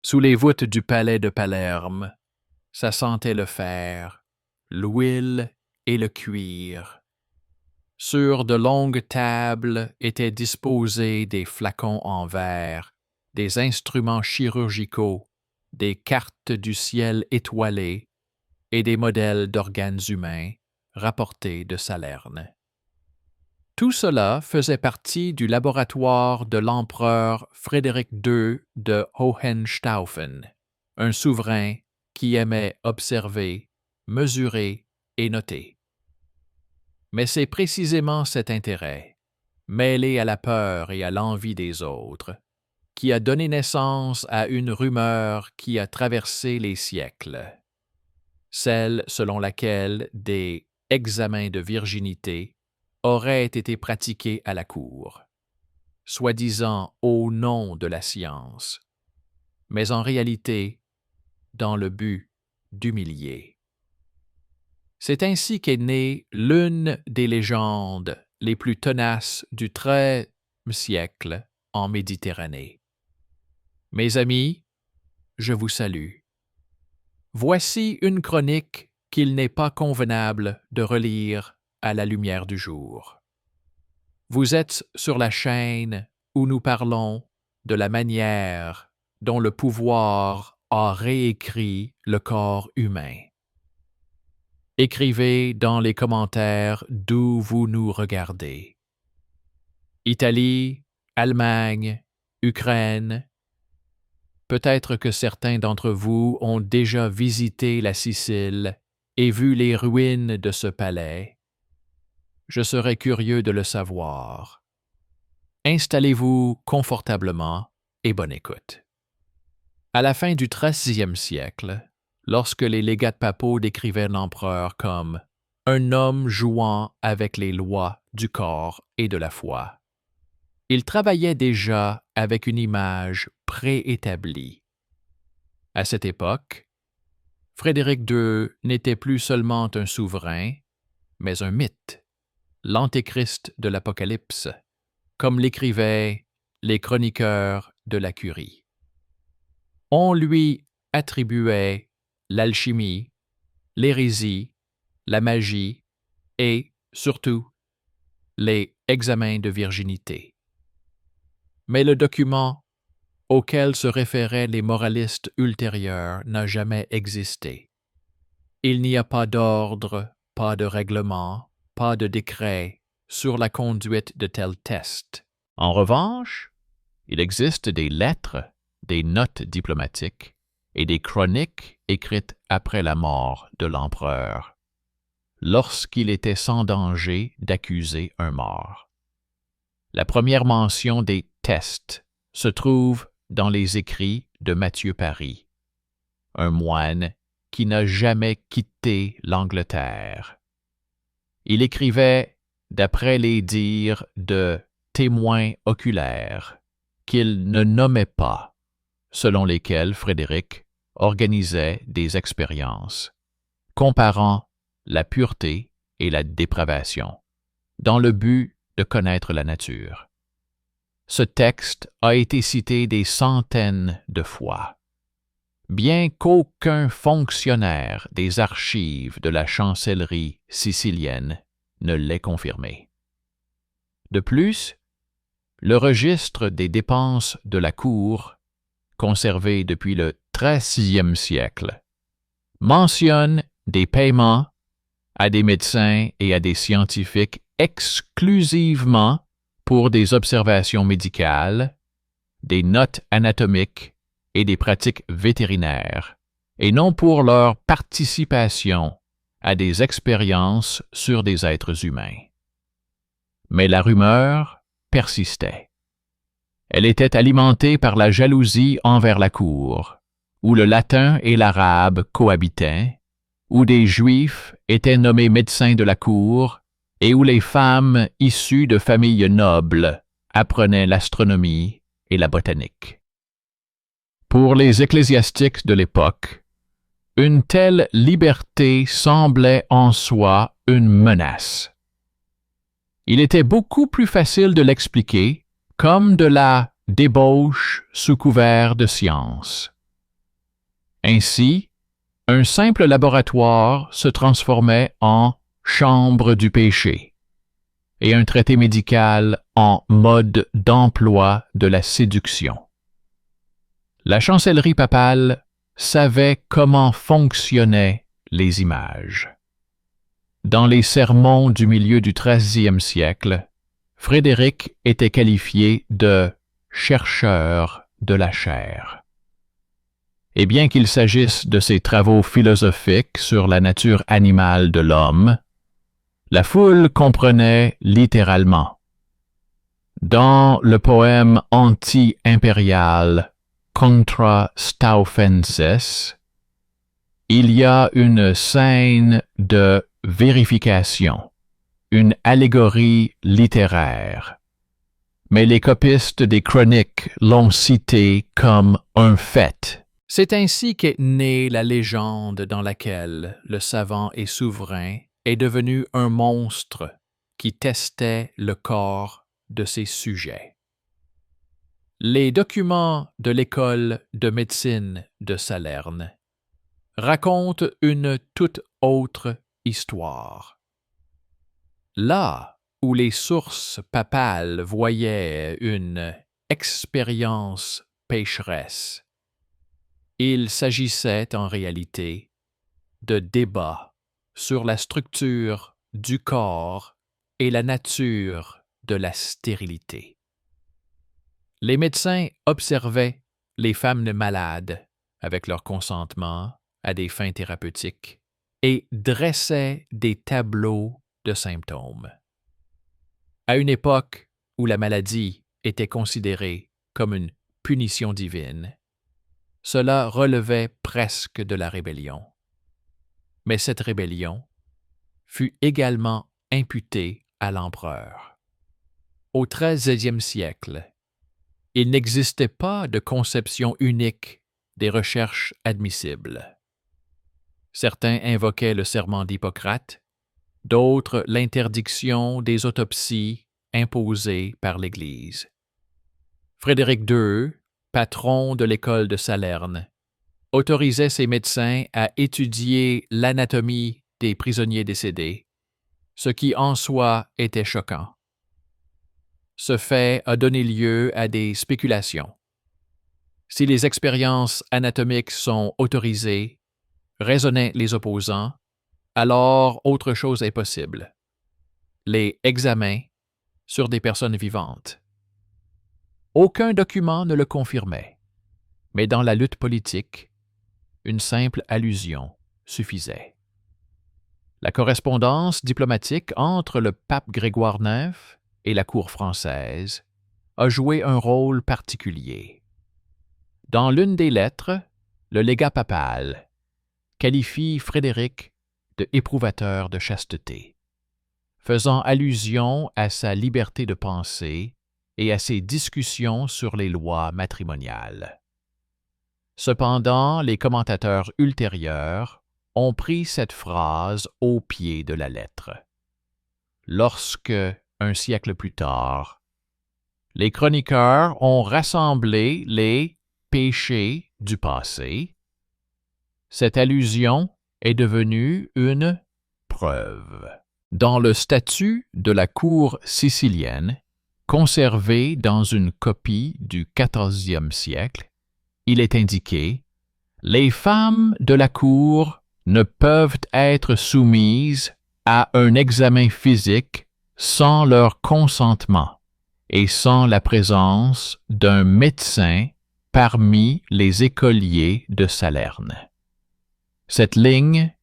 Sous les voûtes du palais de Palerme, ça sentait le fer, l'huile et le cuir. Sur de longues tables étaient disposés des flacons en verre, des instruments chirurgicaux, des cartes du ciel étoilées et des modèles d'organes humains rapportés de Salerne. Tout cela faisait partie du laboratoire de l'empereur Frédéric II de Hohenstaufen, un souverain qui aimait observer, mesurer et noter. Mais c'est précisément cet intérêt, mêlé à la peur et à l'envie des autres, qui a donné naissance à une rumeur qui a traversé les siècles, celle selon laquelle des examens de virginité auraient été pratiqués à la cour, soi-disant au nom de la science, mais en réalité dans le but d'humilier. C'est ainsi qu'est née l'une des légendes les plus tenaces du XIIIe siècle en Méditerranée. Mes amis, je vous salue. Voici une chronique qu'il n'est pas convenable de relire à la lumière du jour. Vous êtes sur la chaîne où nous parlons de la manière dont le pouvoir a réécrit le corps humain. Écrivez dans les commentaires d'où vous nous regardez. Italie, Allemagne, Ukraine. Peut-être que certains d'entre vous ont déjà visité la Sicile et vu les ruines de ce palais. Je serais curieux de le savoir. Installez-vous confortablement et bonne écoute. À la fin du XIIIe siècle, lorsque les légats papaux décrivaient l'empereur comme « un homme jouant avec les lois du corps et de la foi », ils travaillaient déjà avec une image préétablie. À cette époque, Frédéric II n'était plus seulement un souverain, mais un mythe, l'antéchrist de l'Apocalypse, comme l'écrivaient les chroniqueurs de la Curie. On lui attribuait l'alchimie, l'hérésie, la magie et, surtout, les examens de virginité. Mais le document auquel se référaient les moralistes ultérieurs n'a jamais existé. Il n'y a pas d'ordre, pas de règlement, pas de décret sur la conduite de tels tests. En revanche, il existe des lettres, des notes diplomatiques et des chroniques écrites après la mort de l'empereur, lorsqu'il était sans danger d'accuser un mort. La première mention des tests se trouve dans les écrits de Matthieu Paris, un moine qui n'a jamais quitté l'Angleterre. Il écrivait d'après les dires de témoins oculaires qu'il ne nommait pas, selon lesquels Frédéric organisait des expériences, comparant la pureté et la dépravation, dans le but de connaître la nature. Ce texte a été cité des centaines de fois, bien qu'aucun fonctionnaire des archives de la chancellerie sicilienne ne l'ait confirmé. De plus, le registre des dépenses de la cour, conservé depuis le XIIIe siècle, mentionne des paiements à des médecins et à des scientifiques exclusivement pour des observations médicales, des notes anatomiques et des pratiques vétérinaires, et non pour leur participation à des expériences sur des êtres humains. Mais la rumeur persistait. Elle était alimentée par la jalousie envers la cour, où le latin et l'arabe cohabitaient, où des juifs étaient nommés médecins de la cour et où les femmes issues de familles nobles apprenaient l'astronomie et la botanique. Pour les ecclésiastiques de l'époque, une telle liberté semblait en soi une menace. Il était beaucoup plus facile de l'expliquer comme de la débauche sous couvert de science, Ainsi, un simple laboratoire se transformait en chambre du péché et un traité médical en mode d'emploi de la séduction. La chancellerie papale savait comment fonctionnaient les images. Dans les sermons du milieu du XIIIe siècle, Frédéric était qualifié de « chercheur de la chair ». Et bien qu'il s'agisse de ses travaux philosophiques sur la nature animale de l'homme, la foule comprenait littéralement. Dans le poème anti-impérial Contra Staufenses, il y a une scène de vérification, une allégorie littéraire. Mais les copistes des chroniques l'ont cité comme un fait. C'est ainsi qu'est née la légende dans laquelle le savant et souverain est devenu un monstre qui testait le corps de ses sujets. Les documents de l'école de médecine de Salerne racontent une toute autre histoire. Là où les sources papales voyaient une expérience pécheresse, il s'agissait en réalité de débats sur la structure du corps et la nature de la stérilité. Les médecins observaient les femmes malades, avec leur consentement, à des fins thérapeutiques, et dressaient des tableaux de symptômes. À une époque où la maladie était considérée comme une punition divine, cela relevait presque de la rébellion. Mais cette rébellion fut également imputée à l'empereur. Au XIIIe siècle, il n'existait pas de conception unique des recherches admissibles. Certains invoquaient le serment d'Hippocrate, d'autres l'interdiction des autopsies imposées par l'Église. Frédéric II, patron de l'école de Salerne, autorisait ses médecins à étudier l'anatomie des prisonniers décédés, ce qui en soi était choquant. Ce fait a donné lieu à des spéculations. Si les expériences anatomiques sont autorisées, raisonnaient les opposants, alors autre chose est possible. Les examens sur des personnes vivantes. Aucun document ne le confirmait, mais dans la lutte politique, une simple allusion suffisait. La correspondance diplomatique entre le pape Grégoire IX et la cour française a joué un rôle particulier. Dans l'une des lettres, le légat papal qualifie Frédéric de éprouvateur de chasteté, faisant allusion à sa liberté de penser et à ses discussions sur les lois matrimoniales. Cependant, les commentateurs ultérieurs ont pris cette phrase au pied de la lettre. Lorsque, un siècle plus tard, les chroniqueurs ont rassemblé les péchés du passé, cette allusion est devenue une preuve. Dans le statut de la cour sicilienne, conservé dans une copie du XIVe siècle, il est indiqué « Les femmes de la cour ne peuvent être soumises à un examen physique sans leur consentement et sans la présence d'un médecin parmi les écoliers de Salerne. » Cette ligne,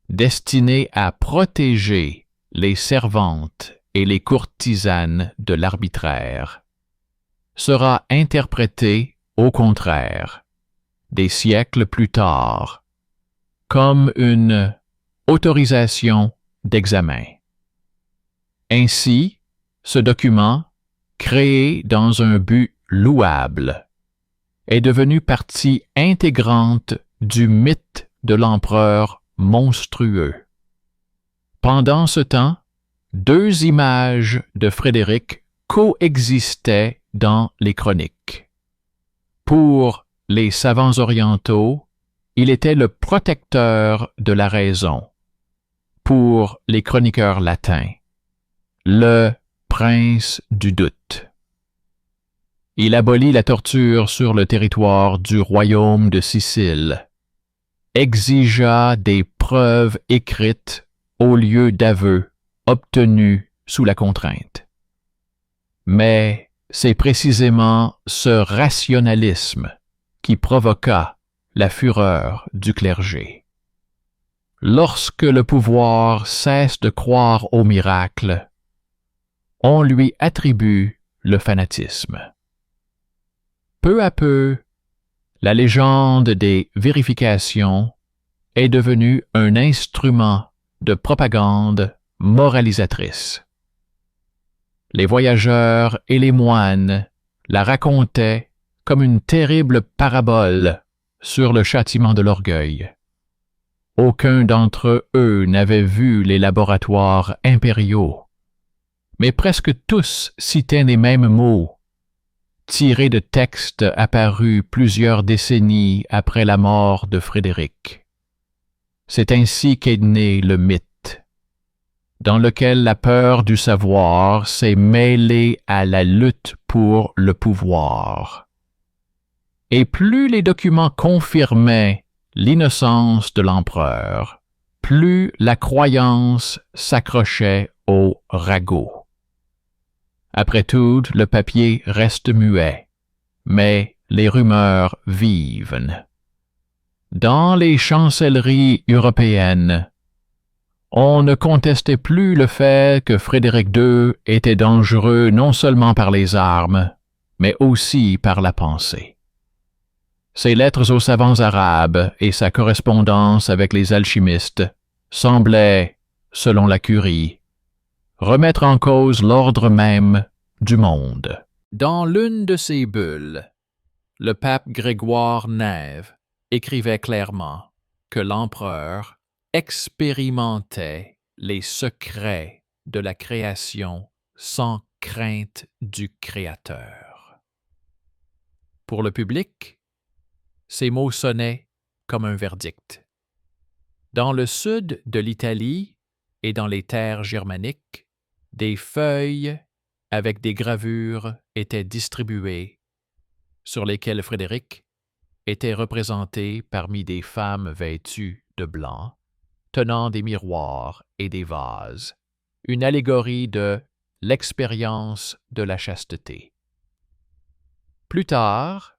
destinée à protéger les servantes et les courtisanes de l'arbitraire, sera interprétée, au contraire, des siècles plus tard, comme une autorisation d'examen. Ainsi, ce document, créé dans un but louable, est devenu partie intégrante du mythe de l'empereur monstrueux. Pendant ce temps, deux images de Frédéric coexistaient dans les chroniques. Pour les savants orientaux, Il était le protecteur de la raison. Pour les chroniqueurs latins, le prince du doute. Il abolit la torture sur le territoire du royaume de Sicile, exigea des preuves écrites au lieu d'aveux obtenus sous la contrainte. Mais c'est précisément ce rationalisme qui provoqua la fureur du clergé. Lorsque le pouvoir cesse de croire au miracle, on lui attribue le fanatisme. Peu à peu, la légende des vérifications est devenue un instrument de propagande moralisatrice. Les voyageurs et les moines la racontaient comme une terrible parabole sur le châtiment de l'orgueil. Aucun d'entre eux n'avait vu les laboratoires impériaux, mais presque tous citaient les mêmes mots, tirés de textes apparus plusieurs décennies après la mort de Frédéric. C'est ainsi qu'est né le mythe, dans lequel la peur du savoir s'est mêlée à la lutte pour le pouvoir. Et plus les documents confirmaient l'innocence de l'empereur, plus la croyance s'accrochait au ragot. Après tout, le papier reste muet, mais les rumeurs vivent. Dans les chancelleries européennes, on ne contestait plus le fait que Frédéric II était dangereux non seulement par les armes, mais aussi par la pensée. Ses lettres aux savants arabes et sa correspondance avec les alchimistes semblaient, selon la Curie, remettre en cause l'ordre même du monde. Dans l'une de ses bulles, le pape Grégoire IX écrivait clairement que l'empereur expérimentait les secrets de la création sans crainte du Créateur. Pour le public, ces mots sonnaient comme un verdict. Dans le sud de l'Italie et dans les terres germaniques, des feuilles avec des gravures étaient distribuées, sur lesquelles Frédéric était représenté parmi des femmes vêtues de blanc, tenant des miroirs et des vases, une allégorie de l'expérience de la chasteté. Plus tard,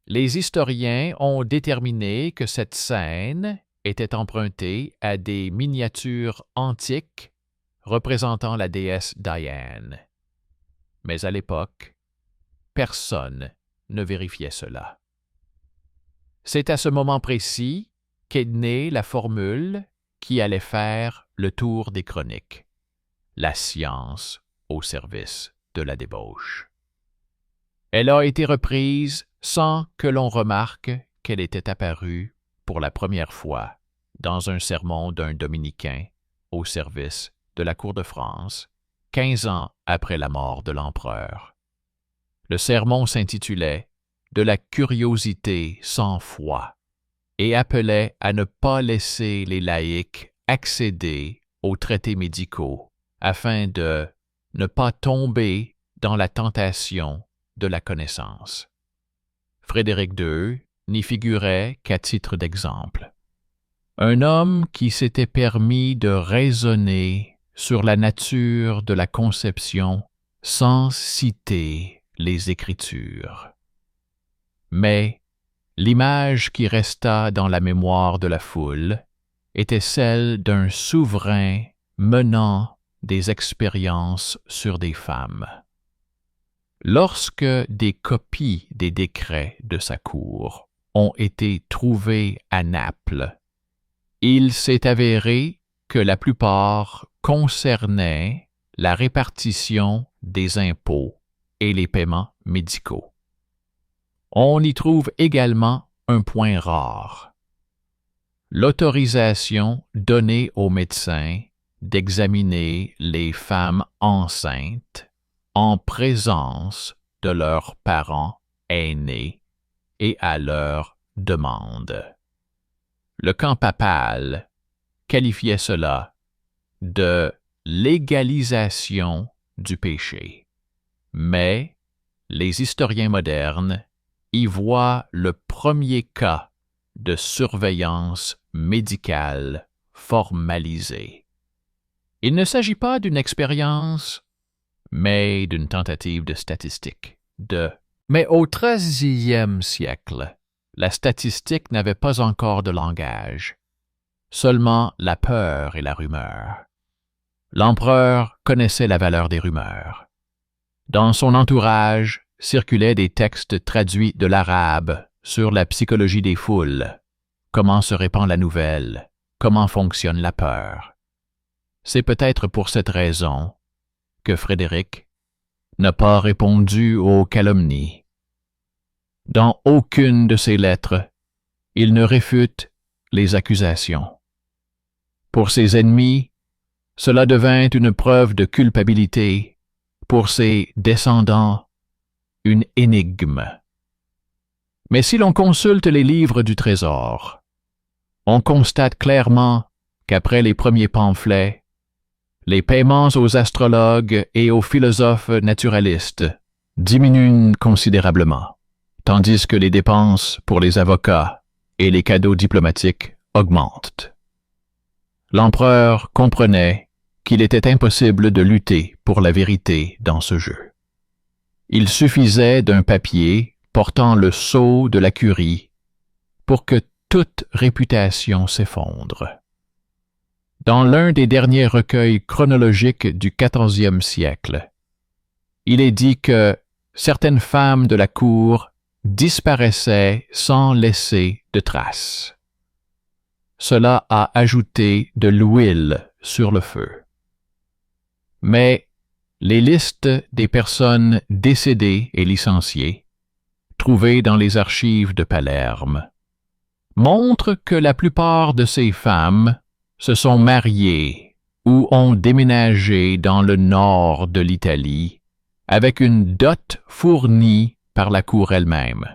les historiens ont déterminé que cette scène était empruntée à des miniatures antiques représentant la déesse Diane. Mais à l'époque, personne ne vérifiait cela. C'est à ce moment précis qu'est née la formule qui allait faire le tour des chroniques: la science au service de la débauche. Elle a été reprise sans que l'on remarque qu'elle était apparue pour la première fois dans un sermon d'un dominicain au service de la cour de France, 15 ans après la mort de l'empereur. Le sermon s'intitulait « De la curiosité sans foi » et appelait à ne pas laisser les laïcs accéder aux traités médicaux afin de ne pas tomber dans la tentation de la connaissance. Frédéric II n'y figurait qu'à titre d'exemple. Un homme qui s'était permis de raisonner sur la nature de la conception sans citer les Écritures. Mais l'image qui resta dans la mémoire de la foule était celle d'un souverain menant des expériences sur des femmes. Lorsque des copies des décrets de sa cour ont été trouvées à Naples, il s'est avéré que la plupart concernaient la répartition des impôts et les paiements médicaux. On y trouve également un point rare: l'autorisation donnée aux médecins d'examiner les femmes enceintes en présence de leurs parents aînés et à leur demande. Le camp papal qualifiait cela de légalisation du péché. Mais les historiens modernes y voient le premier cas de surveillance médicale formalisée. Il ne s'agit pas d'une expérience, mais d'une tentative de statistique. Mais au XIIIe siècle, la statistique n'avait pas encore de langage, seulement la peur et la rumeur. L'empereur connaissait la valeur des rumeurs. Dans son entourage circulaient des textes traduits de l'arabe sur la psychologie des foules, comment se répand la nouvelle, comment fonctionne la peur. C'est peut-être pour cette raison que Frédéric n'a pas répondu aux calomnies. Dans aucune de ses lettres, il ne réfute les accusations. Pour ses ennemis, cela devint une preuve de culpabilité. Pour ses descendants, une énigme. Mais si l'on consulte les livres du Trésor, on constate clairement qu'après les premiers pamphlets, les paiements aux astrologues et aux philosophes naturalistes diminuent considérablement, tandis que les dépenses pour les avocats et les cadeaux diplomatiques augmentent. L'empereur comprenait qu'il était impossible de lutter pour la vérité dans ce jeu. Il suffisait d'un papier portant le sceau de la curie pour que toute réputation s'effondre. Dans l'un des derniers recueils chronologiques du XIVe siècle, il est dit que certaines femmes de la cour disparaissaient sans laisser de traces. Cela a ajouté de l'huile sur le feu. Mais les listes des personnes décédées et licenciées, trouvées dans les archives de Palerme, montrent que la plupart de ces femmes se sont mariées ou ont déménagé dans le nord de l'Italie avec une dot fournie par la cour elle-même.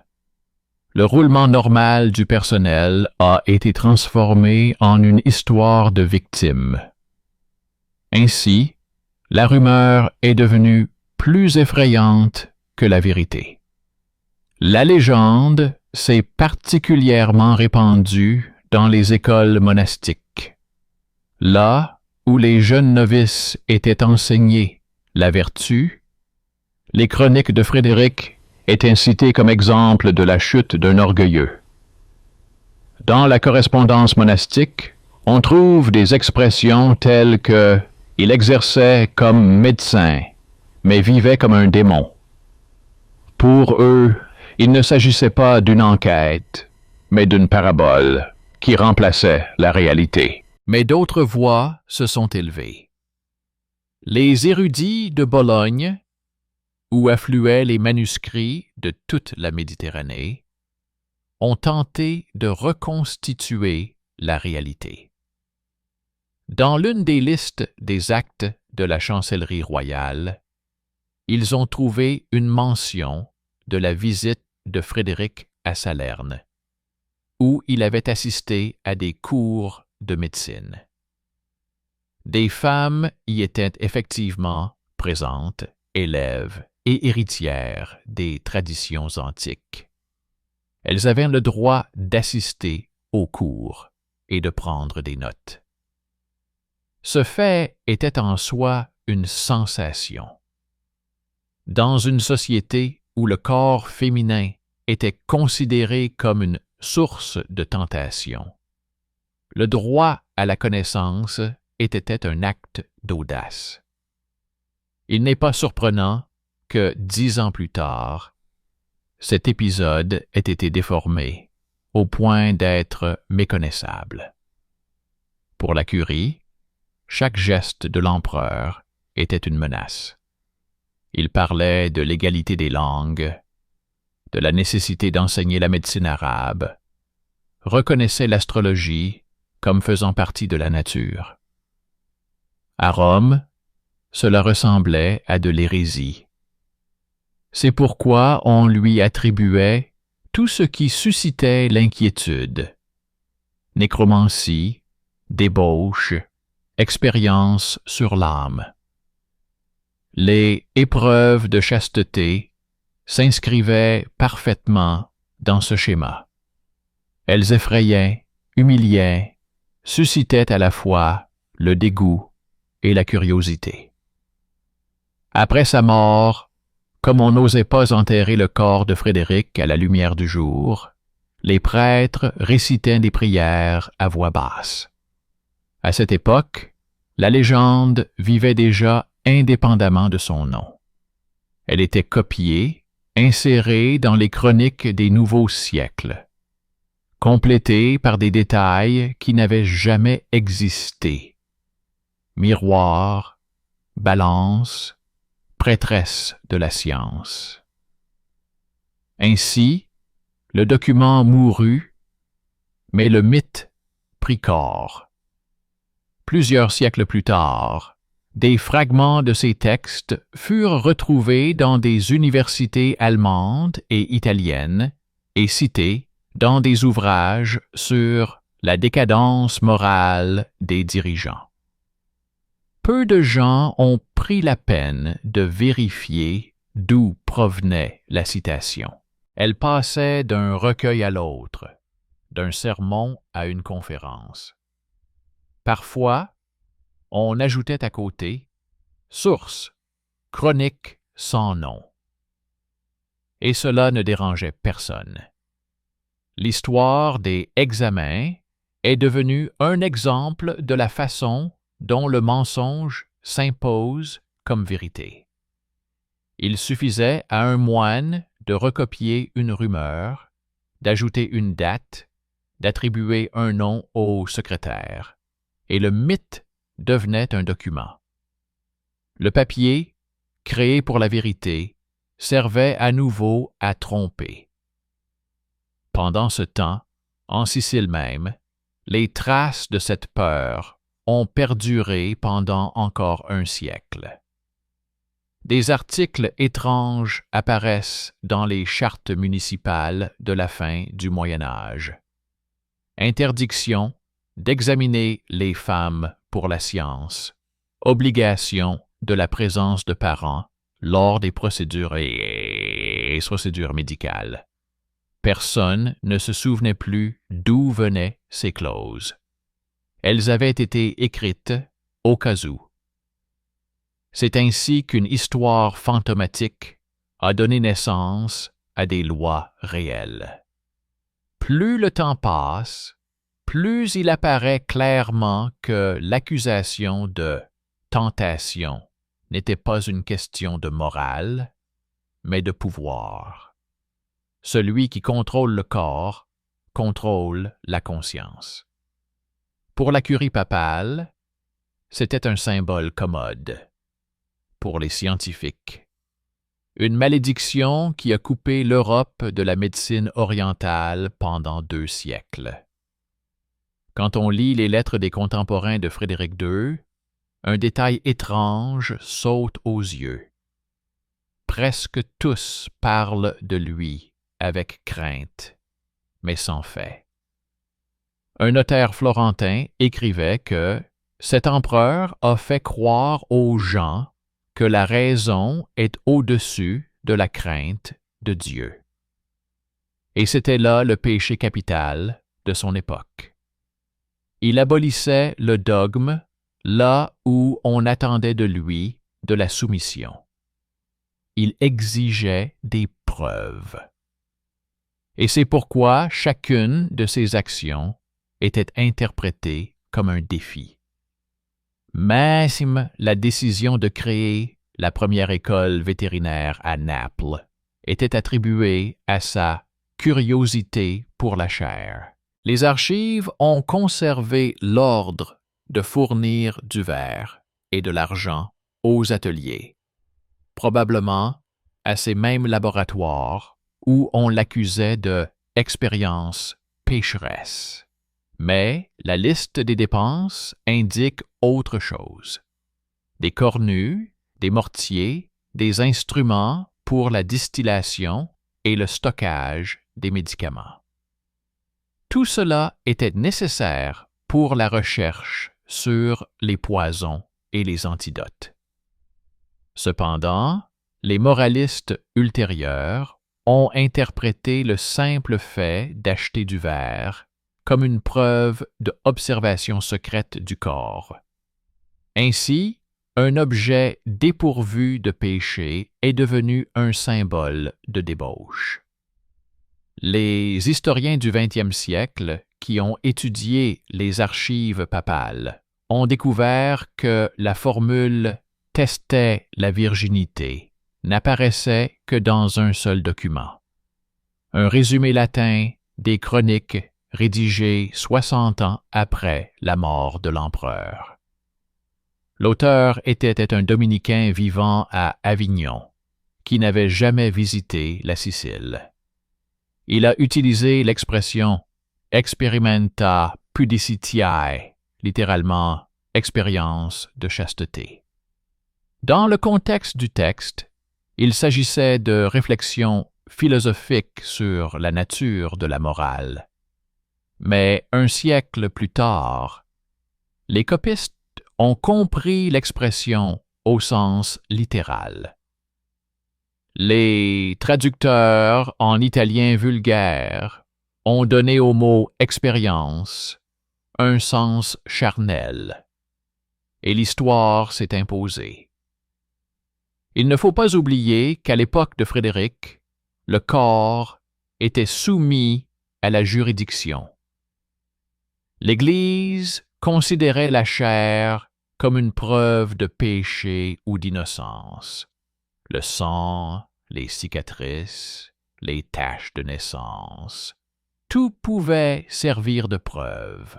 Le roulement normal du personnel a été transformé en une histoire de victimes. Ainsi, la rumeur est devenue plus effrayante que la vérité. La légende s'est particulièrement répandue dans les écoles monastiques. Là où les jeunes novices étaient enseignés la vertu, les chroniques de Frédéric étaient citées comme exemple de la chute d'un orgueilleux. Dans la correspondance monastique, on trouve des expressions telles que « il exerçait comme médecin, mais vivait comme un démon ». Pour eux, il ne s'agissait pas d'une enquête, mais d'une parabole qui remplaçait la réalité. Mais d'autres voix se sont élevées. Les érudits de Bologne, où affluaient les manuscrits de toute la Méditerranée, ont tenté de reconstituer la réalité. Dans l'une des listes des actes de la chancellerie royale, ils ont trouvé une mention de la visite de Frédéric à Salerne, où il avait assisté à des cours de médecine. Des femmes y étaient effectivement présentes, élèves et héritières des traditions antiques. Elles avaient le droit d'assister aux cours et de prendre des notes. Ce fait était en soi une sensation. Dans une société où le corps féminin était considéré comme une source de tentation, le droit à la connaissance était un acte d'audace. Il n'est pas surprenant que 10 ans plus tard, cet épisode ait été déformé au point d'être méconnaissable. Pour la Curie, chaque geste de l'empereur était une menace. Il parlait de l'égalité des langues, de la nécessité d'enseigner la médecine arabe, reconnaissait l'astrologie comme faisant partie de la nature. À Rome, cela ressemblait à de l'hérésie. C'est pourquoi on lui attribuait tout ce qui suscitait l'inquiétude. nécromancie, débauche, expérience sur l'âme. Les épreuves de chasteté s'inscrivaient parfaitement dans ce schéma. Elles effrayaient, humiliaient, suscitaient à la fois le dégoût et la curiosité. Après sa mort, comme on n'osait pas enterrer le corps de Frédéric à la lumière du jour, les prêtres récitaient des prières à voix basse. À cette époque, la légende vivait déjà indépendamment de son nom. Elle était copiée, insérée dans les chroniques des nouveaux siècles, complétée par des détails qui n'avaient jamais existé. Miroir, balance, prêtresse de la science. Ainsi, le document mourut, mais le mythe prit corps. Plusieurs siècles plus tard, des fragments de ces textes furent retrouvés dans des universités allemandes et italiennes et cités dans des ouvrages sur la décadence morale des dirigeants. Peu de gens ont pris la peine de vérifier d'où provenait la citation. Elle passait d'un recueil à l'autre, d'un sermon à une conférence. Parfois, on ajoutait à côté « source, chronique sans nom ». Et cela ne dérangeait personne. L'histoire des examens est devenue un exemple de la façon dont le mensonge s'impose comme vérité. Il suffisait à un moine de recopier une rumeur, d'ajouter une date, d'attribuer un nom au secrétaire, et le mythe devenait un document. Le papier, créé pour la vérité, servait à nouveau à tromper. Pendant ce temps, en Sicile même, les traces de cette peur ont perduré pendant encore un siècle. Des articles étranges apparaissent dans les chartes municipales de la fin du Moyen Âge. Interdiction d'examiner les femmes pour la science, obligation de la présence de parents lors des procédures médicales. Personne ne se souvenait plus d'où venaient ces clauses. Elles avaient été écrites au cas où. C'est ainsi qu'une histoire fantomatique a donné naissance à des lois réelles. Plus le temps passe, plus il apparaît clairement que l'accusation de tentation n'était pas une question de morale, mais de pouvoir. Celui qui contrôle le corps contrôle la conscience. Pour la curie papale, c'était un symbole commode. Pour les scientifiques, une malédiction qui a coupé l'Europe de la médecine orientale pendant 2 siècles. Quand on lit les lettres des contemporains de Frédéric II, un détail étrange saute aux yeux. Presque tous parlent de lui avec crainte, mais sans fait. Un notaire florentin écrivait que cet empereur a fait croire aux gens que la raison est au-dessus de la crainte de Dieu. Et c'était là le péché capital de son époque. Il abolissait le dogme là où on attendait de lui de la soumission. Il exigeait des preuves. Et c'est pourquoi chacune de ses actions était interprétée comme un défi. Même la décision de créer la première école vétérinaire à Naples était attribuée à sa curiosité pour la chair. Les archives ont conservé l'ordre de fournir du verre et de l'argent aux ateliers, probablement à ces mêmes laboratoires où on l'accusait de expérience pécheresse. Mais la liste des dépenses indique autre chose. Des cornues, des mortiers, des instruments pour la distillation et le stockage des médicaments. Tout cela était nécessaire pour la recherche sur les poisons et les antidotes. Cependant, les moralistes ultérieurs ont interprété le simple fait d'acheter du verre comme une preuve de observation secrète du corps. Ainsi, un objet dépourvu de péché est devenu un symbole de débauche. Les historiens du 20e siècle qui ont étudié les archives papales ont découvert que la formule « testait la virginité » n'apparaissait que dans un seul document. Un résumé latin des chroniques rédigé 60 ans après la mort de l'empereur. L'auteur était un dominicain vivant à Avignon, qui n'avait jamais visité la Sicile. Il a utilisé l'expression experimenta pudicitiae, littéralement expérience de chasteté. Dans le contexte du texte, il s'agissait de réflexions philosophiques sur la nature de la morale. Mais un siècle plus tard, les copistes ont compris l'expression au sens littéral. Les traducteurs en italien vulgaire ont donné au mot « expérience » un sens charnel, et l'histoire s'est imposée. Il ne faut pas oublier qu'à l'époque de Frédéric, le corps était soumis à la juridiction. L'Église considérait la chair comme une preuve de péché ou d'innocence. Le sang, les cicatrices, les taches de naissance, tout pouvait servir de preuve.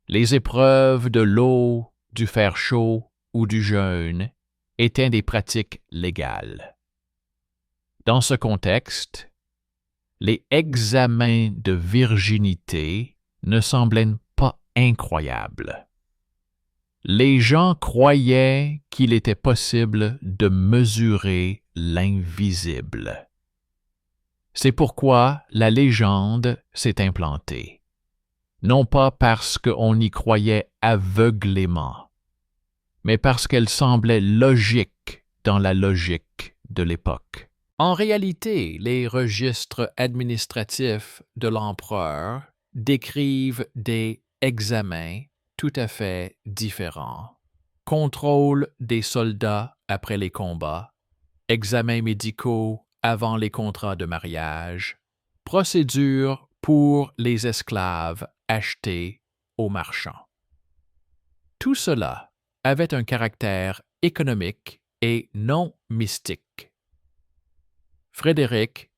Les épreuves de l'eau, du fer chaud ou du jeûne étaient des pratiques légales. Dans ce contexte, les examens de virginité ne semblaient pas incroyables. Les gens croyaient qu'il était possible de mesurer l'invisible. C'est pourquoi la légende s'est implantée, non pas parce qu'on y croyait aveuglément, mais parce qu'elle semblait logique dans la logique de l'époque. En réalité, les registres administratifs de l'empereur décrivent des examens tout à fait différents. Contrôle des soldats après les combats, examens médicaux avant les contrats de mariage, procédures pour les esclaves achetés aux marchands. Tout cela avait un caractère économique et non mystique. Frédéric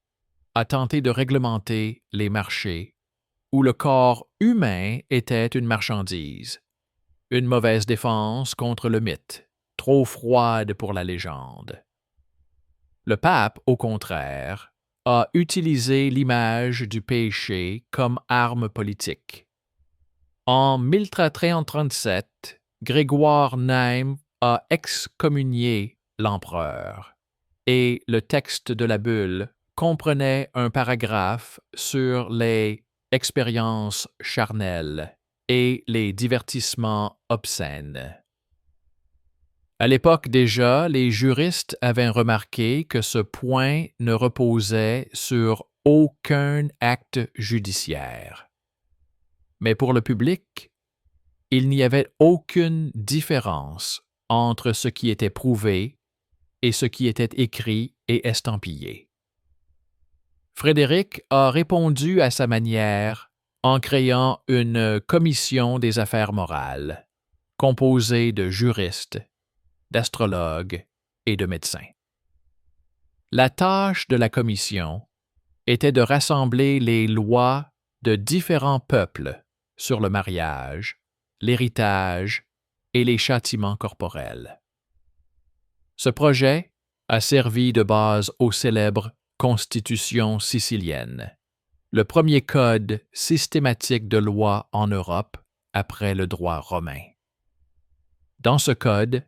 a tenté de réglementer les marchés où le corps humain était une marchandise, une mauvaise défense contre le mythe, trop froide pour la légende. Le pape, au contraire, a utilisé l'image du péché comme arme politique. En 1337, Grégoire Naime a excommunié l'empereur, et le texte de la bulle comprenait un paragraphe sur les expériences charnelles et les divertissements obscènes. À l'époque déjà, les juristes avaient remarqué que ce point ne reposait sur aucun acte judiciaire. Mais pour le public, il n'y avait aucune différence entre ce qui était prouvé et ce qui était écrit et estampillé. Frédéric a répondu à sa manière en créant une commission des affaires morales, composée de juristes, d'astrologues et de médecins. La tâche de la commission était de rassembler les lois de différents peuples sur le mariage, l'héritage et les châtiments corporels. Ce projet a servi de base aux célèbres Constitution sicilienne, le premier code systématique de loi en Europe après le droit romain. Dans ce code,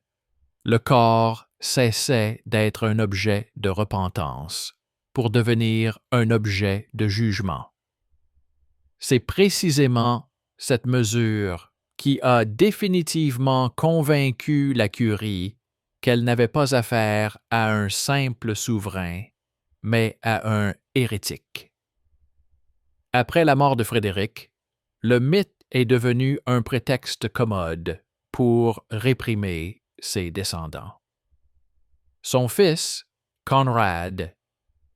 le corps cessait d'être un objet de repentance pour devenir un objet de jugement. C'est précisément cette mesure qui a définitivement convaincu la Curie qu'elle n'avait pas affaire à un simple souverain, mais à un hérétique. Après la mort de Frédéric, le mythe est devenu un prétexte commode pour réprimer ses descendants. Son fils, Conrad,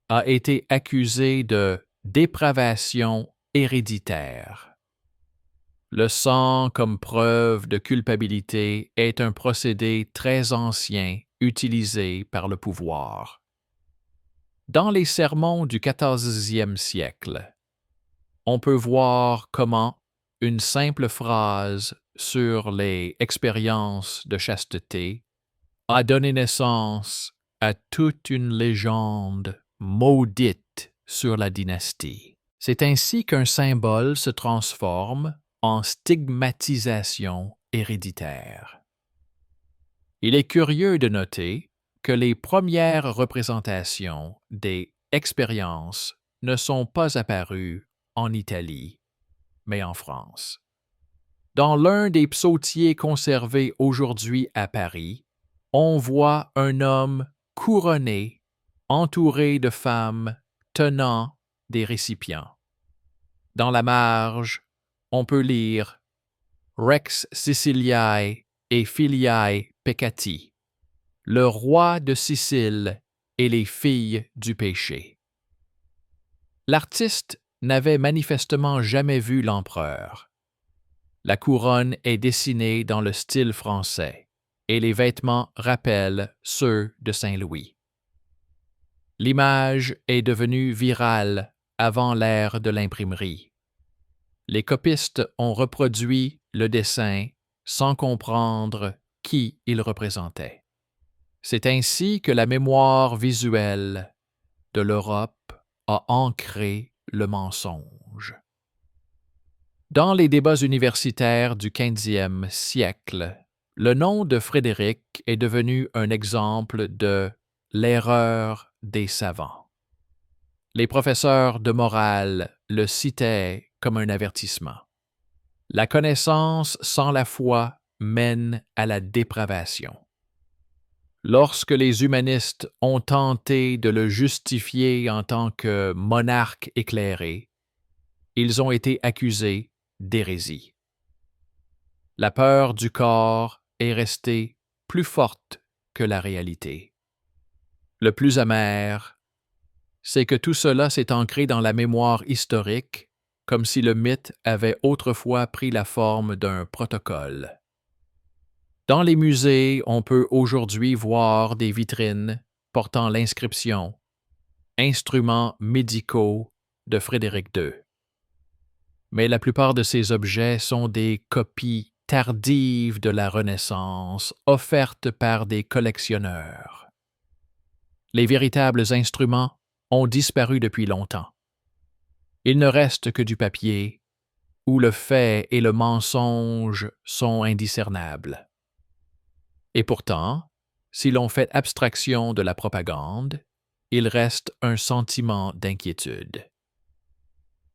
a été accusé de dépravation héréditaire. Le sang comme preuve de culpabilité est un procédé très ancien utilisé par le pouvoir. Dans les sermons du XIVe siècle, on peut voir comment une simple phrase sur les expériences de chasteté a donné naissance à toute une légende maudite sur la dynastie. C'est ainsi qu'un symbole se transforme en stigmatisation héréditaire. Il est curieux de noter que les premières représentations des expériences ne sont pas apparues en Italie, mais en France. Dans l'un des psautiers conservés aujourd'hui à Paris, on voit un homme couronné, entouré de femmes tenant des récipients. Dans la marge, on peut lire Rex Siciliae et Filiae Peccati, le roi de Sicile et les filles du péché. L'artiste n'avait manifestement jamais vu l'empereur. La couronne est dessinée dans le style français et les vêtements rappellent ceux de Saint-Louis. L'image est devenue virale avant l'ère de l'imprimerie. Les copistes ont reproduit le dessin sans comprendre qui il représentait. C'est ainsi que la mémoire visuelle de l'Europe a ancré le mensonge. Dans les débats universitaires du 15e siècle, le nom de Frédéric est devenu un exemple de l'erreur des savants. Les professeurs de morale le citaient comme un avertissement. La connaissance sans la foi mène à la dépravation. Lorsque les humanistes ont tenté de le justifier en tant que monarque éclairé, ils ont été accusés d'hérésie. La peur du corps est restée plus forte que la réalité. Le plus amer, c'est que tout cela s'est ancré dans la mémoire historique, comme si le mythe avait autrefois pris la forme d'un protocole. Dans les musées, on peut aujourd'hui voir des vitrines portant l'inscription « Instruments médicaux de Frédéric II ». Mais la plupart de ces objets sont des copies tardives de la Renaissance offertes par des collectionneurs. Les véritables instruments ont disparu depuis longtemps. Il ne reste que du papier, où le fait et le mensonge sont indiscernables. Et pourtant, si l'on fait abstraction de la propagande, il reste un sentiment d'inquiétude.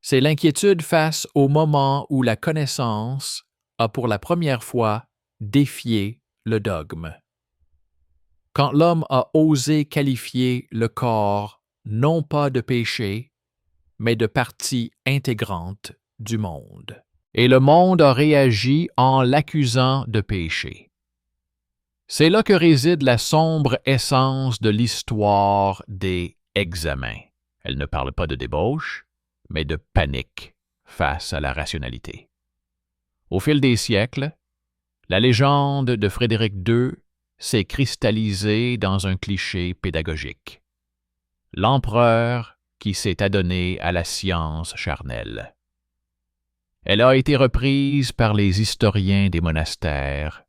C'est l'inquiétude face au moment où la connaissance a pour la première fois défié le dogme. Quand l'homme a osé qualifier le corps non pas de péché, mais de partie intégrante du monde. Et le monde a réagi en l'accusant de péché. C'est là que réside la sombre essence de l'histoire des examens. Elle ne parle pas de débauche, mais de panique face à la rationalité. Au fil des siècles, la légende de Frédéric II s'est cristallisée dans un cliché pédagogique. L'empereur qui s'est adonné à la science charnelle. Elle a été reprise par les historiens des monastères,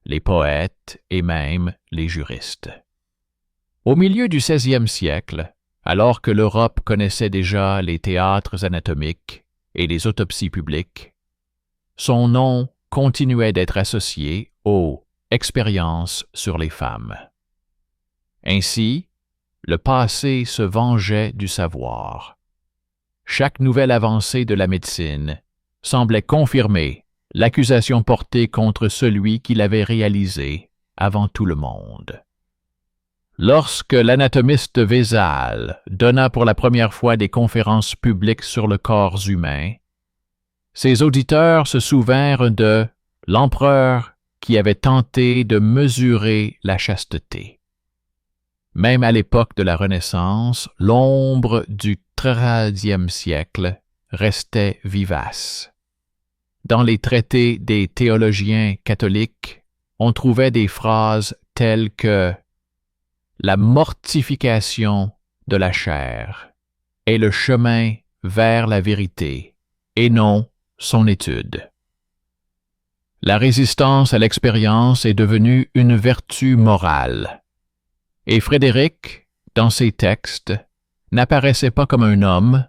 les poètes et même les juristes. Au milieu du XVIe siècle, alors que l'Europe connaissait déjà les théâtres anatomiques et les autopsies publiques, son nom continuait d'être associé aux expériences sur les femmes. Ainsi, le passé se vengeait du savoir. Chaque nouvelle avancée de la médecine semblait confirmer l'accusation portée contre celui qui l'avait réalisée avant tout le monde. Lorsque l'anatomiste Vézal donna pour la première fois des conférences publiques sur le corps humain, ses auditeurs se souvinrent de l'empereur qui avait tenté de mesurer la chasteté. Même à l'époque de la Renaissance, l'ombre du XIIIe siècle restait vivace. Dans les traités des théologiens catholiques, on trouvait des phrases telles que « La mortification de la chair est le chemin vers la vérité, et non son étude. » La résistance à l'expérience est devenue une vertu morale. Et Frédéric, dans ses textes, n'apparaissait pas comme un homme,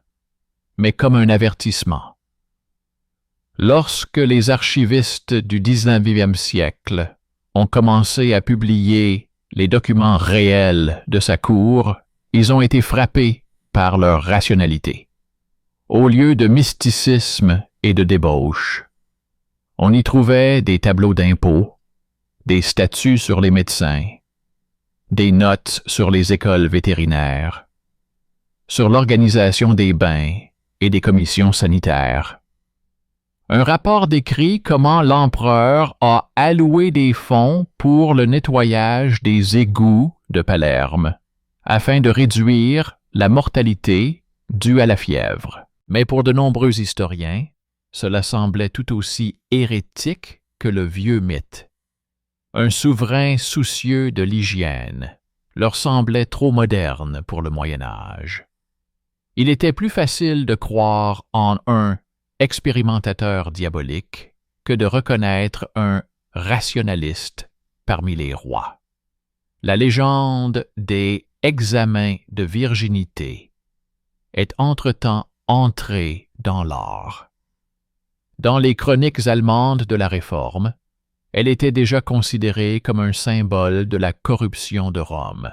mais comme un avertissement. Lorsque les archivistes du 19e siècle ont commencé à publier les documents réels de sa cour, ils ont été frappés par leur rationalité. Au lieu de mysticisme et de débauche, on y trouvait des tableaux d'impôts, des statuts sur les médecins, des notes sur les écoles vétérinaires, sur l'organisation des bains et des commissions sanitaires. Un rapport décrit comment l'empereur a alloué des fonds pour le nettoyage des égouts de Palerme, afin de réduire la mortalité due à la fièvre. Mais pour de nombreux historiens, cela semblait tout aussi hérétique que le vieux mythe. Un souverain soucieux de l'hygiène leur semblait trop moderne pour le Moyen Âge. Il était plus facile de croire en un expérimentateur diabolique que de reconnaître un rationaliste parmi les rois. La légende des examens de virginité est entre-temps entrée dans l'art. Dans les chroniques allemandes de la Réforme, elle était déjà considérée comme un symbole de la corruption de Rome.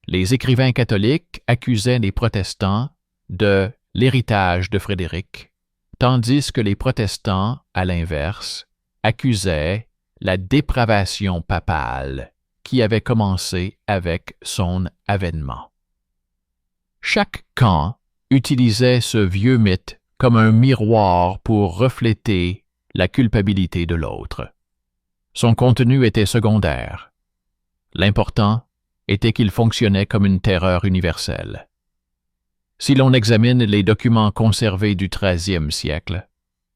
Les écrivains catholiques accusaient les protestants de l'héritage de Frédéric, tandis que les protestants, à l'inverse, accusaient la dépravation papale qui avait commencé avec son avènement. Chaque camp utilisait ce vieux mythe comme un miroir pour refléter la culpabilité de l'autre. Son contenu était secondaire. L'important était qu'il fonctionnait comme une terreur universelle. Si l'on examine les documents conservés du XIIIe siècle,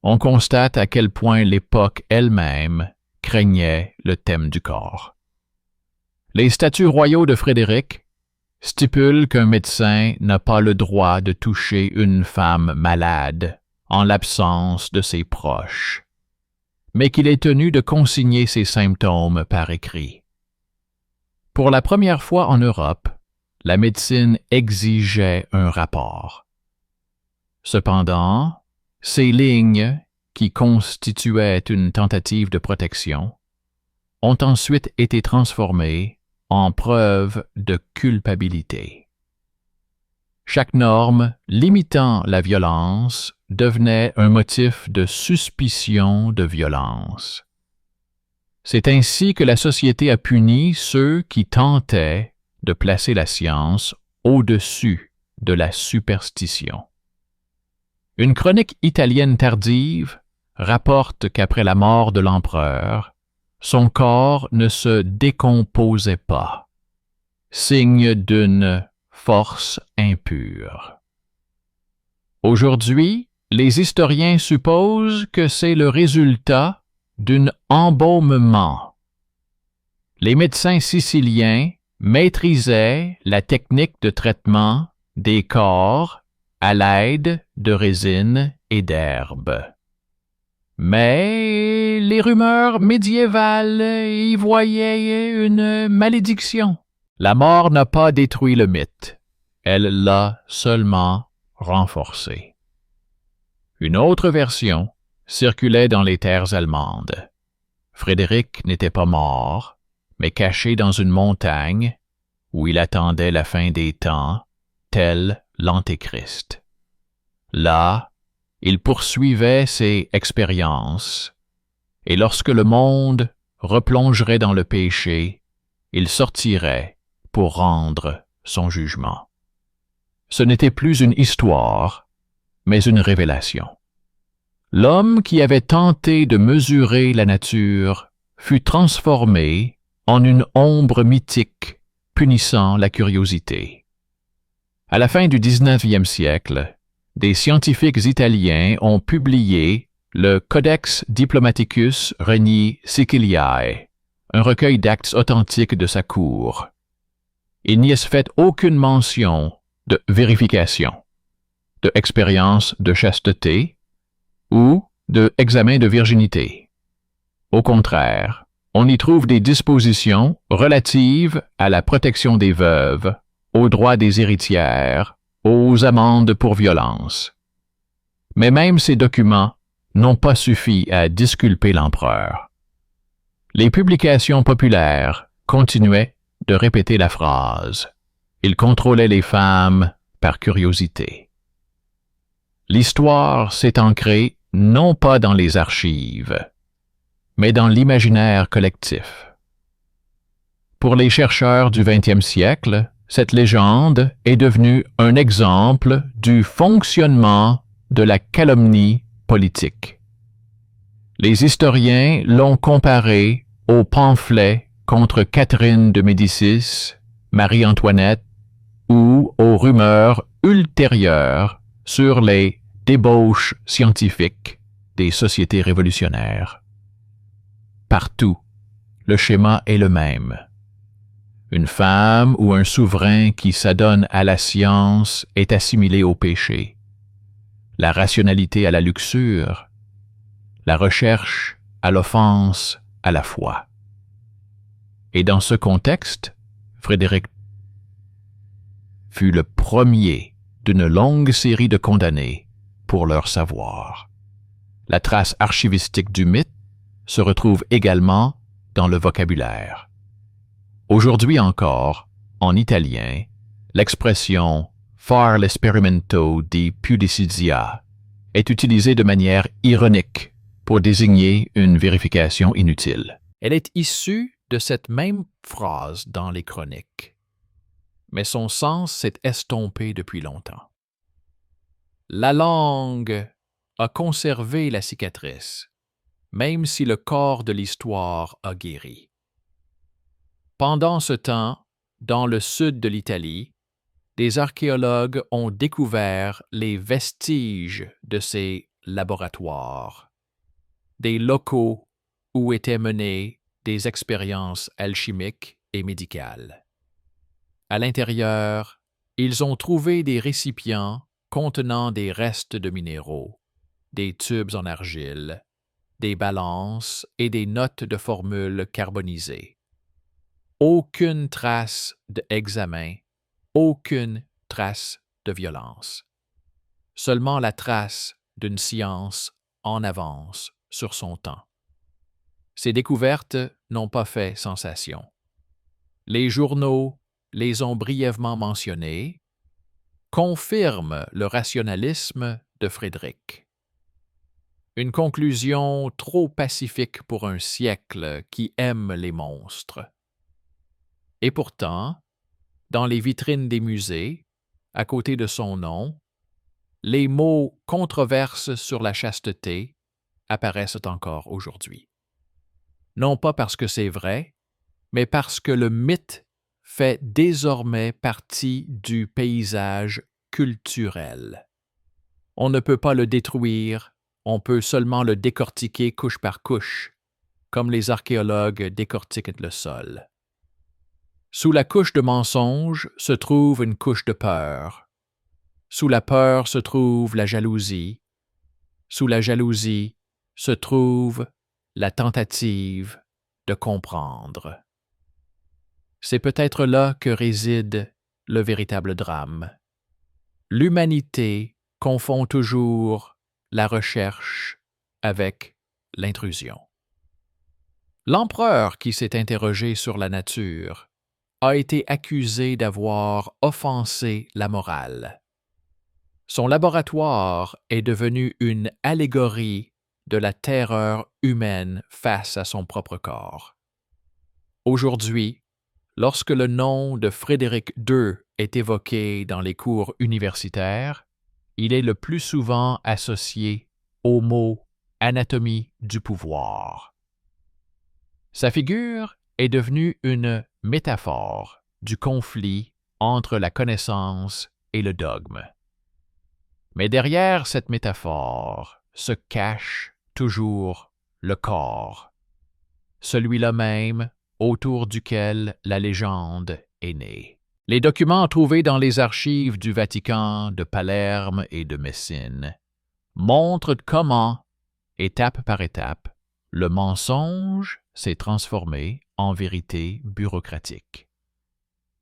on constate à quel point l'époque elle-même craignait le thème du corps. Les statuts royaux de Frédéric stipulent qu'un médecin n'a pas le droit de toucher une femme malade en l'absence de ses proches, mais qu'il est tenu de consigner ses symptômes par écrit. Pour la première fois en Europe, la médecine exigeait un rapport. Cependant, ces lignes, qui constituaient une tentative de protection, ont ensuite été transformées en preuve de culpabilité. Chaque norme limitant la violence devenait un motif de suspicion de violence. C'est ainsi que la société a puni ceux qui tentaient de placer la science au-dessus de la superstition. Une chronique italienne tardive rapporte qu'après la mort de l'empereur, son corps ne se décomposait pas, signe d'une force impure. Aujourd'hui, les historiens supposent que c'est le résultat d'un embaumement. Les médecins siciliens maîtrisaient la technique de traitement des corps à l'aide de résine et d'herbes. Mais les rumeurs médiévales y voyaient une malédiction. La mort n'a pas détruit le mythe, elle l'a seulement renforcé. Une autre version circulait dans les terres allemandes. Frédéric n'était pas mort, mais caché dans une montagne où il attendait la fin des temps, tel l'Antéchrist. Là, il poursuivait ses expériences, et lorsque le monde replongerait dans le péché, il sortirait pour rendre son jugement. Ce n'était plus une histoire, mais une révélation. L'homme qui avait tenté de mesurer la nature fut transformé en une ombre mythique punissant la curiosité. À la fin du 19e siècle, des scientifiques italiens ont publié le Codex Diplomaticus Regni Siciliae, un recueil d'actes authentiques de sa cour. Il n'y est fait aucune mention de vérification, de expérience de chasteté ou de examen de virginité. Au contraire, on y trouve des dispositions relatives à la protection des veuves, aux droits des héritières, aux amendes pour violence. Mais même ces documents n'ont pas suffi à disculper l'empereur. Les publications populaires continuaient de répéter la phrase. Il contrôlait les femmes par curiosité. L'histoire s'est ancrée non pas dans les archives, mais dans l'imaginaire collectif. Pour les chercheurs du XXe siècle, cette légende est devenue un exemple du fonctionnement de la calomnie politique. Les historiens l'ont comparé aux pamphlets contre Catherine de Médicis, Marie-Antoinette ou aux rumeurs ultérieures sur les débauches scientifiques des sociétés révolutionnaires. Partout, le schéma est le même. Une femme ou un souverain qui s'adonne à la science est assimilé au péché, la rationalité à la luxure, la recherche à l'offense à la foi. Et dans ce contexte, Frédéric fut le premier d'une longue série de condamnés pour leur savoir. La trace archivistique du mythe se retrouve également dans le vocabulaire. Aujourd'hui encore, en italien, l'expression far l'esperimento di pudicitia est utilisée de manière ironique pour désigner une vérification inutile. Elle est issue de cette même phrase dans les chroniques, mais son sens s'est estompé depuis longtemps. La langue a conservé la cicatrice, même si le corps de l'histoire a guéri. Pendant ce temps, dans le sud de l'Italie, des archéologues ont découvert les vestiges de ces laboratoires, des locaux où étaient menées des expériences alchimiques et médicales. À l'intérieur, ils ont trouvé des récipients contenant des restes de minéraux, des tubes en argile, des balances et des notes de formules carbonisées. Aucune trace d'examen, aucune trace de violence. Seulement la trace d'une science en avance sur son temps. Ces découvertes n'ont pas fait sensation. Les journaux les ont brièvement mentionnées, confirment le rationalisme de Frédéric. Une conclusion trop pacifique pour un siècle qui aime les monstres. Et pourtant, dans les vitrines des musées, à côté de son nom, les mots controverses sur la chasteté apparaissent encore aujourd'hui. Non pas parce que c'est vrai, mais parce que le mythe fait désormais partie du paysage culturel. On ne peut pas le détruire, on peut seulement le décortiquer couche par couche, comme les archéologues décortiquent le sol. Sous la couche de mensonge se trouve une couche de peur. Sous la peur se trouve la jalousie. Sous la jalousie se trouve la tentative de comprendre. C'est peut-être là que réside le véritable drame. L'humanité confond toujours la recherche avec l'intrusion. L'empereur qui s'est interrogé sur la nature a été accusé d'avoir offensé la morale. Son laboratoire est devenu une allégorie de la terreur humaine face à son propre corps. Aujourd'hui, lorsque le nom de Frédéric II est évoqué dans les cours universitaires, il est le plus souvent associé au mot « anatomie du pouvoir ». Sa figure est devenue une métaphore du conflit entre la connaissance et le dogme. Mais derrière cette métaphore se cache toujours le corps, celui-là même autour duquel la légende est née. Les documents trouvés dans les archives du Vatican, de Palerme et de Messine montrent comment, étape par étape, le mensonge s'est transformé en vérité bureaucratique.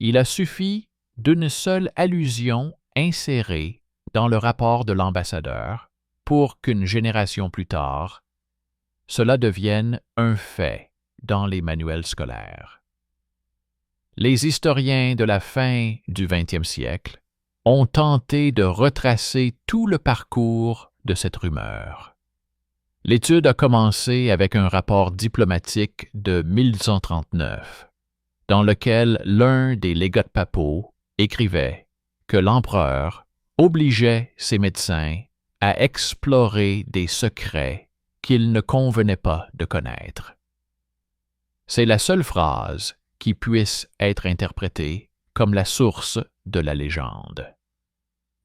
Il a suffi d'une seule allusion insérée dans le rapport de l'ambassadeur pour qu'une génération plus tard, cela devienne un fait dans les manuels scolaires. Les historiens de la fin du 20e siècle ont tenté de retracer tout le parcours de cette rumeur. L'étude a commencé avec un rapport diplomatique de 1839, dans lequel l'un des légats papaux écrivait que l'empereur obligeait ses médecins à explorer des secrets qu'il ne convenait pas de connaître. C'est la seule phrase qui puisse être interprétée comme la source de la légende.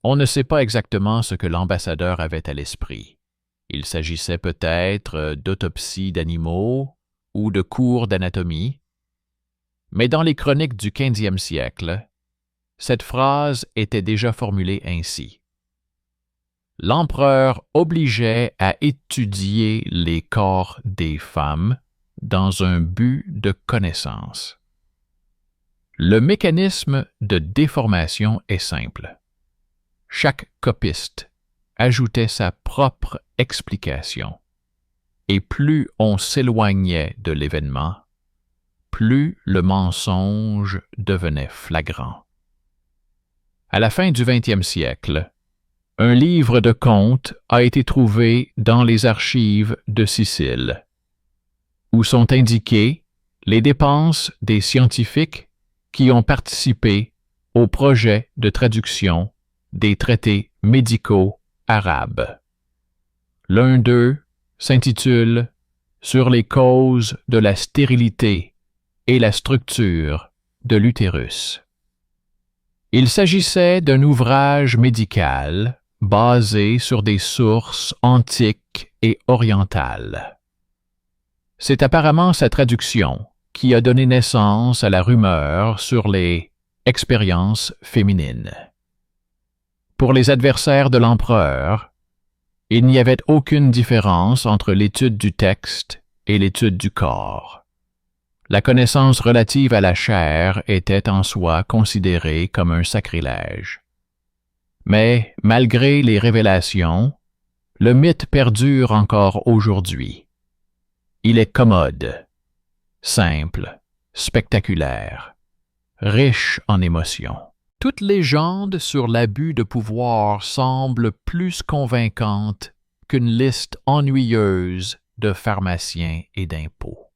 On ne sait pas exactement ce que l'ambassadeur avait à l'esprit. Il s'agissait peut-être d'autopsies d'animaux ou de cours d'anatomie, mais dans les chroniques du 15e siècle, cette phrase était déjà formulée ainsi. L'empereur obligeait à étudier les corps des femmes dans un but de connaissance. Le mécanisme de déformation est simple. Chaque copiste ajoutait sa propre explication, et plus on s'éloignait de l'événement, plus le mensonge devenait flagrant. À la fin du 20e siècle, un livre de contes a été trouvé dans les archives de Sicile, où sont indiquées les dépenses des scientifiques qui ont participé au projet de traduction des traités médicaux arabes. L'un d'eux s'intitule « Sur les causes de la stérilité et la structure de l'utérus ». Il s'agissait d'un ouvrage médical basé sur des sources antiques et orientales. C'est apparemment sa traduction qui a donné naissance à la rumeur sur les expériences féminines. Pour les adversaires de l'empereur, il n'y avait aucune différence entre l'étude du texte et l'étude du corps. La connaissance relative à la chair était en soi considérée comme un sacrilège. Mais, malgré les révélations, le mythe perdure encore aujourd'hui. Il est commode, simple, spectaculaire, riche en émotions. Toute légende sur l'abus de pouvoir semble plus convaincante qu'une liste ennuyeuse de pharmaciens et d'impôts.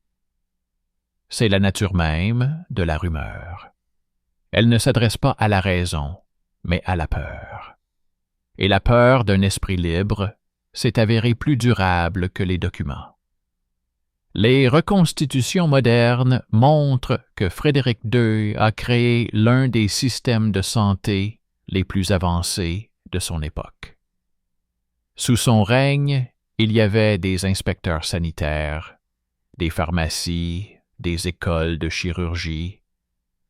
C'est la nature même de la rumeur. Elle ne s'adresse pas à la raison, mais à la peur. Et la peur d'un esprit libre s'est avérée plus durable que les documents. Les reconstitutions modernes montrent que Frédéric II a créé l'un des systèmes de santé les plus avancés de son époque. Sous son règne, il y avait des inspecteurs sanitaires, des pharmacies, des écoles de chirurgie,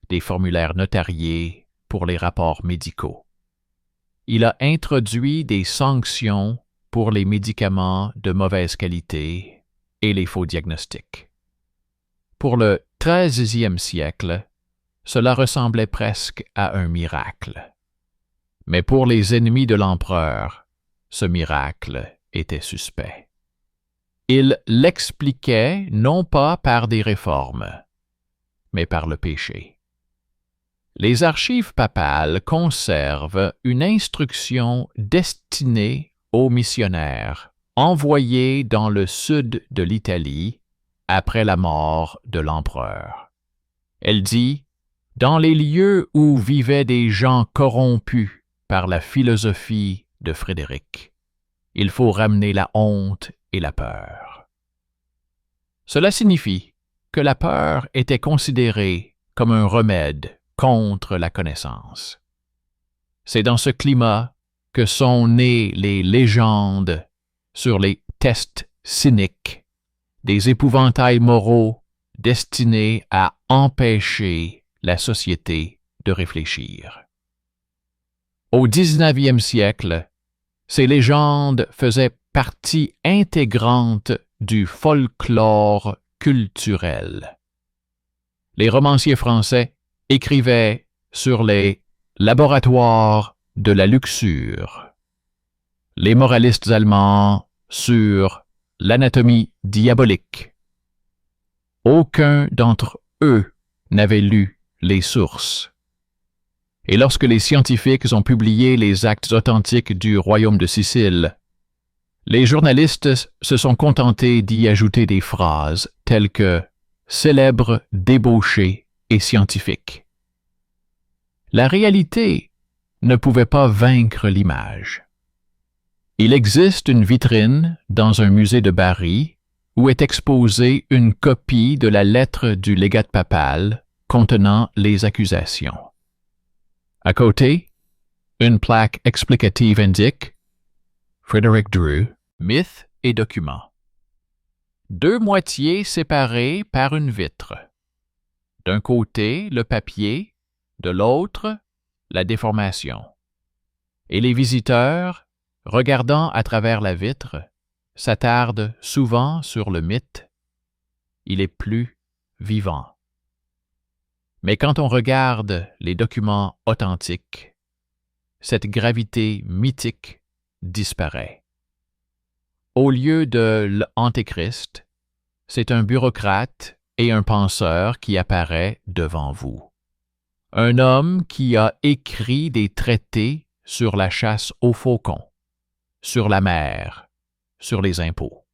des formulaires notariés pour les rapports médicaux. Il a introduit des sanctions pour les médicaments de mauvaise qualité et les faux diagnostics. Pour le XIIIe siècle, cela ressemblait presque à un miracle. Mais pour les ennemis de l'empereur, ce miracle était suspect. Il l'expliquait non pas par des réformes, mais par le péché. Les archives papales conservent une instruction destinée aux missionnaires envoyés dans le sud de l'Italie après la mort de l'empereur. Elle dit « Dans les lieux où vivaient des gens corrompus par la philosophie de Frédéric, il faut ramener la honte et la peur. » Cela signifie que la peur était considérée comme un remède contre la connaissance. C'est dans ce climat que sont nées les légendes sur les tests cyniques, des épouvantails moraux destinés à empêcher la société de réfléchir. Au 19e siècle, ces légendes faisaient partie intégrante du folklore culturel. Les romanciers français écrivaient sur les laboratoires de la luxure, les moralistes allemands sur l'anatomie diabolique. Aucun d'entre eux n'avait lu les sources. Et lorsque les scientifiques ont publié les actes authentiques du royaume de Sicile, les journalistes se sont contentés d'y ajouter des phrases telles que « célèbre, débauché et scientifique ». La réalité ne pouvait pas vaincre l'image. Il existe une vitrine dans un musée de Bari où est exposée une copie de la lettre du légat papal contenant les accusations. À côté, une plaque explicative indique Frederick Drew, mythe et document. Deux moitiés séparées par une vitre. D'un côté, le papier, de l'autre, la déformation. Et les visiteurs, regardant à travers la vitre, s'attardent souvent sur le mythe. Il est plus vivant. Mais quand on regarde les documents authentiques, cette gravité mythique disparaît. Au lieu de l'Antéchrist, c'est un bureaucrate et un penseur qui apparaît devant vous. Un homme qui a écrit des traités sur la chasse aux faucons, sur la mer, sur les impôts.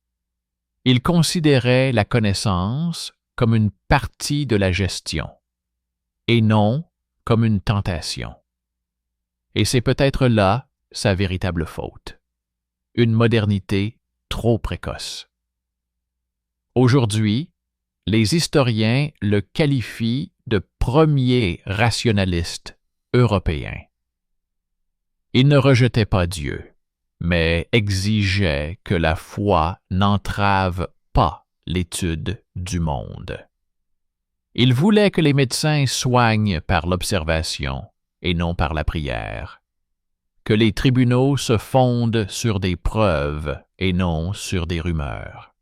Il considérait la connaissance comme une partie de la gestion, et non comme une tentation. Et c'est peut-être là sa véritable faute, une modernité trop précoce. Aujourd'hui, les historiens le qualifient de premier rationaliste européen. Il ne rejetait pas Dieu, mais exigeait que la foi n'entrave pas l'étude du monde. Il voulait que les médecins soignent par l'observation et non par la prière, que les tribunaux se fondent sur des preuves et non sur des rumeurs.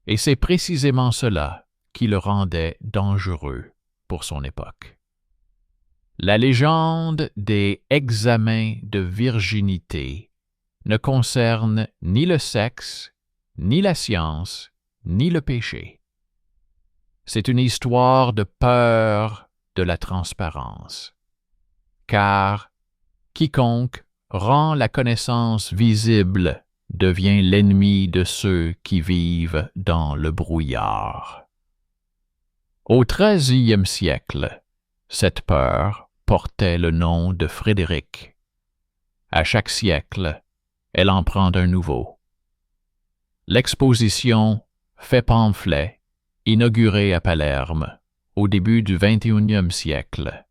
Et c'est précisément cela qui le rendait dangereux pour son époque. La légende des examens de virginité ne concerne ni le sexe, ni la science, ni le péché. C'est une histoire de peur de la transparence, car quiconque rend la connaissance visible devient l'ennemi de ceux qui vivent dans le brouillard. Au XIIIe siècle, cette peur portait le nom de Frédéric. À chaque siècle, elle en prend un nouveau. L'exposition Fait pamphlet, inaugurée à Palerme au début du XXIe siècle,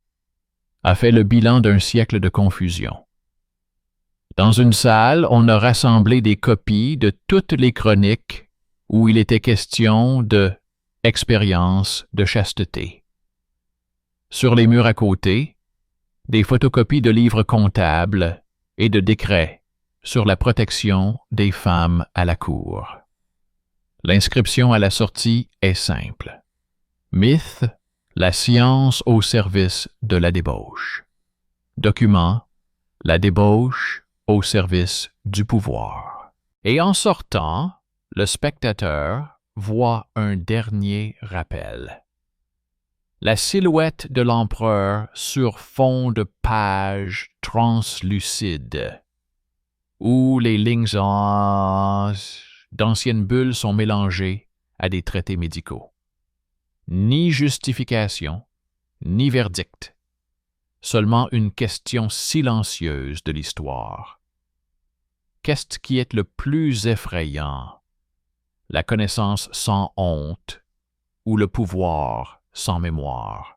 a fait le bilan d'un siècle de confusion. Dans une salle, on a rassemblé des copies de toutes les chroniques où il était question de expérience de chasteté. Sur les murs à côté, des photocopies de livres comptables et de décrets sur la protection des femmes à la cour. L'inscription à la sortie est simple. Mythe, la science au service de la débauche. Document, la débauche au service du pouvoir. Et en sortant, le spectateur voit un dernier rappel. La silhouette de l'empereur sur fond de page translucide, où les lignes d'anciennes bulles sont mélangées à des traités médicaux. Ni justification, ni verdict, seulement une question silencieuse de l'histoire. Qu'est-ce qui est le plus effrayant? La connaissance sans honte ou le pouvoir sans mémoire?